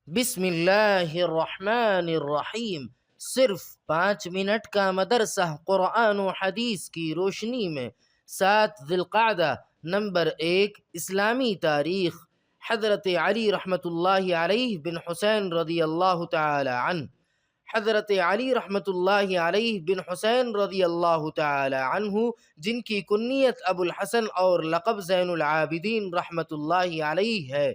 بسم اللہ الرحمن الرحیم۔ صرف 5 منٹ کا مدرسہ قرآن و حدیث کی روشنی میں 7 ذی القعدہ۔ نمبر 1، اسلامی تاریخ۔ حضرت علی رحمۃ اللہ علیہ بن حسین رضی اللہ تعالی عنہ۔ حضرت علی رحمۃ اللہ علیہ بن حسین رضی اللہ تعالی عنہ، جن کی کنیت ابو الحسن اور لقب زین العابدین رحمۃ اللہ علیہ ہے،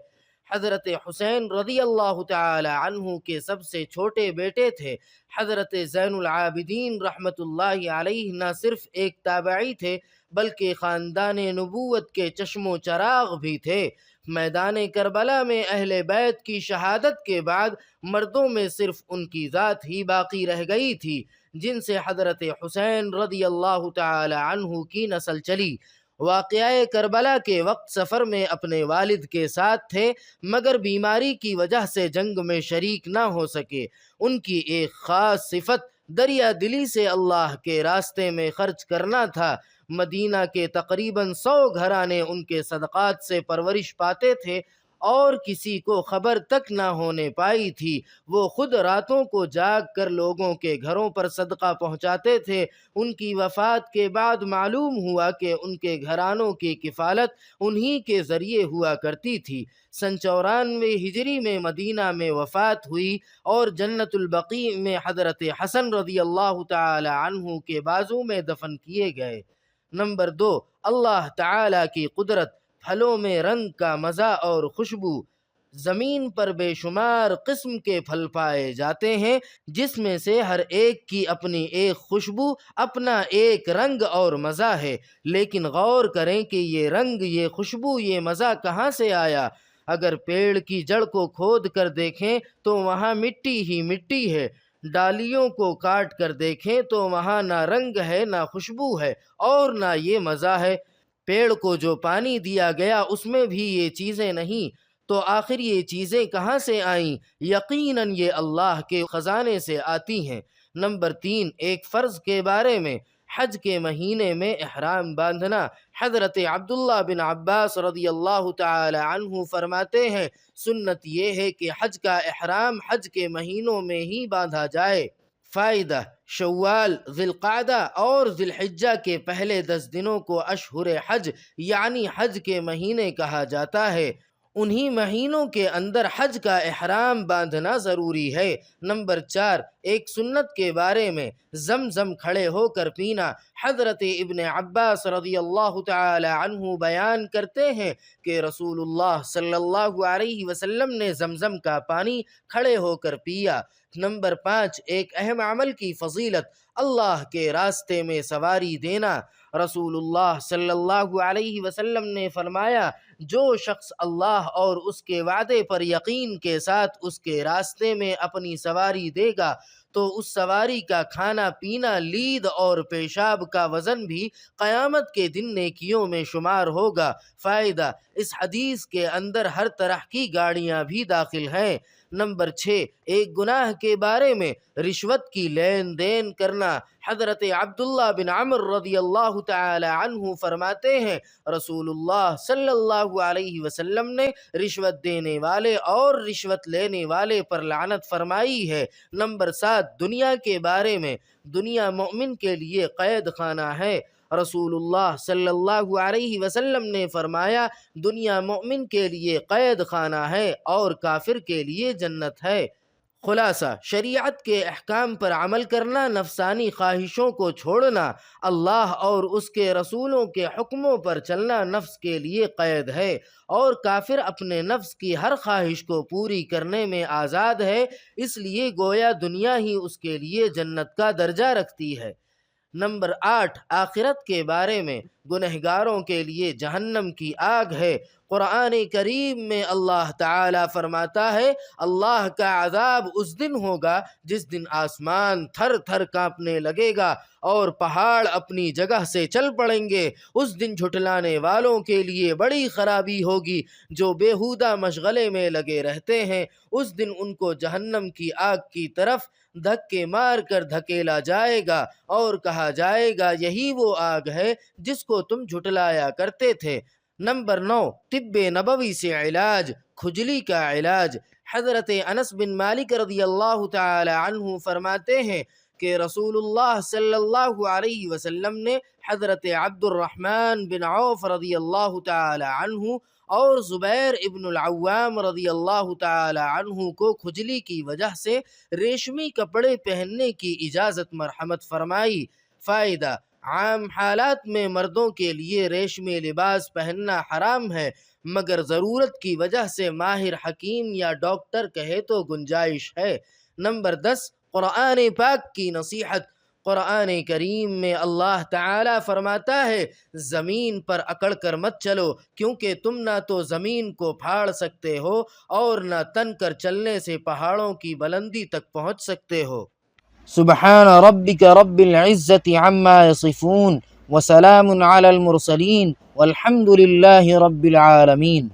حضرت حسین رضی اللہ تعالی عنہ کے سب سے چھوٹے بیٹے تھے۔ حضرت زین العابدین رحمۃ اللہ علیہ نہ صرف ایک تابعی تھے بلکہ خاندان نبوت کے چشم و چراغ بھی تھے۔ میدان کربلا میں اہل بیت کی شہادت کے بعد مردوں میں صرف ان کی ذات ہی باقی رہ گئی تھی، جن سے حضرت حسین رضی اللہ تعالی عنہ کی نسل چلی۔ واقعہ کربلا کے وقت سفر میں اپنے والد کے ساتھ تھے، مگر بیماری کی وجہ سے جنگ میں شریک نہ ہو سکے۔ ان کی ایک خاص صفت دریا دلی سے اللہ کے راستے میں خرچ کرنا تھا۔ مدینہ کے تقریباً 100 گھرانے ان کے صدقات سے پرورش پاتے تھے اور کسی کو خبر تک نہ ہونے پائی تھی۔ وہ خود راتوں کو جاگ کر لوگوں کے گھروں پر صدقہ پہنچاتے تھے۔ ان کی وفات کے بعد معلوم ہوا کہ ان کے گھرانوں کی کفالت انہی کے ذریعے ہوا کرتی تھی۔ سن 94 ہجری میں مدینہ میں وفات ہوئی اور جنت البقیع میں حضرت حسن رضی اللہ تعالی عنہ کے بازو میں دفن کیے گئے۔ نمبر 2، اللہ تعالی کی قدرت۔ پھلوں میں رنگ کا مزہ اور خوشبو۔ زمین پر بے شمار قسم کے پھل پائے جاتے ہیں، جس میں سے ہر ایک کی اپنی ایک خوشبو، اپنا ایک رنگ اور مزہ ہے۔ لیکن غور کریں کہ یہ رنگ، یہ خوشبو، یہ مزہ کہاں سے آیا؟ اگر پیڑ کی جڑ کو کھود کر دیکھیں تو وہاں مٹی ہی مٹی ہے۔ ڈالیوں کو کاٹ کر دیکھیں تو وہاں نہ رنگ ہے، نہ خوشبو ہے اور نہ یہ مزہ ہے۔ پیڑ کو جو پانی دیا گیا اس میں بھی یہ چیزیں نہیں، تو آخر یہ چیزیں کہاں سے آئیں؟ یقیناً یہ اللہ کے خزانے سے آتی ہیں۔ نمبر 3، ایک فرض کے بارے میں۔ حج کے مہینے میں احرام باندھنا۔ حضرت عبداللہ بن عباس رضی اللہ تعالی عنہ فرماتے ہیں، سنت یہ ہے کہ حج کا احرام حج کے مہینوں میں ہی باندھا جائے۔ فائدہ: شوال، ذی القعدہ اور ذی الحجہ کے پہلے 10 دنوں کو اشہر حج یعنی حج کے مہینے کہا جاتا ہے۔ انہی مہینوں کے اندر حج کا احرام باندھنا ضروری ہے۔ نمبر 4، ایک سنت کے بارے میں۔ زمزم کھڑے ہو کر پینا۔ حضرت ابن عباس رضی اللہ تعالی عنہ بیان کرتے ہیں کہ رسول اللہ صلی اللہ علیہ وسلم نے زمزم کا پانی کھڑے ہو کر پیا۔ نمبر 5، ایک اہم عمل کی فضیلت۔ اللہ کے راستے میں سواری دینا۔ رسول اللہ صلی اللہ علیہ وسلم نے فرمایا، جو شخص اللہ اور اس کے وعدے پر یقین کے ساتھ اس کے راستے میں اپنی سواری دے گا تو اس سواری کا کھانا پینا، لید اور پیشاب کا وزن بھی قیامت کے دن نیکیوں میں شمار ہوگا۔ فائدہ: اس حدیث کے اندر ہر طرح کی گاڑیاں بھی داخل ہیں۔ نمبر 6، ایک گناہ کے بارے میں۔ رشوت کی لین دین کرنا۔ حضرت عبداللہ بن عمر رضی اللہ تعالی عنہ فرماتے ہیں، رسول اللہ صلی اللہ علیہ وسلم نے رشوت دینے والے اور رشوت لینے والے پر لعنت فرمائی ہے۔ نمبر 7، دنیا کے بارے میں۔ دنیا مومن کے لیے قید خانہ ہے۔ رسول اللہ صلی اللہ علیہ وسلم نے فرمایا، دنیا مومن کے لیے قید خانہ ہے اور کافر کے لیے جنت ہے۔ خلاصہ: شریعت کے احکام پر عمل کرنا، نفسانی خواہشوں کو چھوڑنا، اللہ اور اس کے رسولوں کے حکموں پر چلنا نفس کے لیے قید ہے، اور کافر اپنے نفس کی ہر خواہش کو پوری کرنے میں آزاد ہے، اس لیے گویا دنیا ہی اس کے لیے جنت کا درجہ رکھتی ہے۔ نمبر 8، آخرت کے بارے میں۔ گنہگاروں کے لیے جہنم کی آگ ہے۔ قرآن کریم میں اللہ تعالیٰ فرماتا ہے، اللہ کا عذاب اس دن ہوگا جس دن آسمان تھر تھر کانپنے لگے گا اور پہاڑ اپنی جگہ سے چل پڑیں گے۔ اس دن جھٹلانے والوں کے لیے بڑی خرابی ہوگی، جو بیہودہ مشغلے میں لگے رہتے ہیں۔ اس دن ان کو جہنم کی آگ کی طرف دھکے مار کر دھکیلا جائے گا اور کہا جائے گا، یہی وہ آگ ہے جس کو تم جھٹلایا کرتے تھے۔ نمبر 9، طب نبوی سے علاج۔ کھجلی کا علاج۔ حضرت انس بن مالک رضی اللہ تعالی عنہ فرماتے ہیں کہ رسول اللہ صلی اللہ علیہ وسلم نے حضرت عبد الرحمن بن عوف رضی اللہ تعالی عنہ اور زبیر ابن العوام رضی اللہ تعالی عنہ کو کھجلی کی وجہ سے ریشمی کپڑے پہننے کی اجازت مرحمت فرمائی۔ فائدہ: عام حالات میں مردوں کے لیے ریشمی لباس پہننا حرام ہے، مگر ضرورت کی وجہ سے ماہر حکیم یا ڈاکٹر کہے تو گنجائش ہے۔ نمبر 10، قرآن پاک کی نصیحت۔ قرآن کریم میں اللہ تعالیٰ فرماتا ہے زمین پر اکڑ کر مت چلو، کیونکہ تم نہ تو زمین کو پھاڑ سکتے ہو اور نہ تن کر چلنے سے پہاڑوں کی بلندی تک پہنچ سکتے ہو۔ سبحان ربک رب العزت عما یصفون وسلام علی المرسلین والحمد للہ رب العالمین۔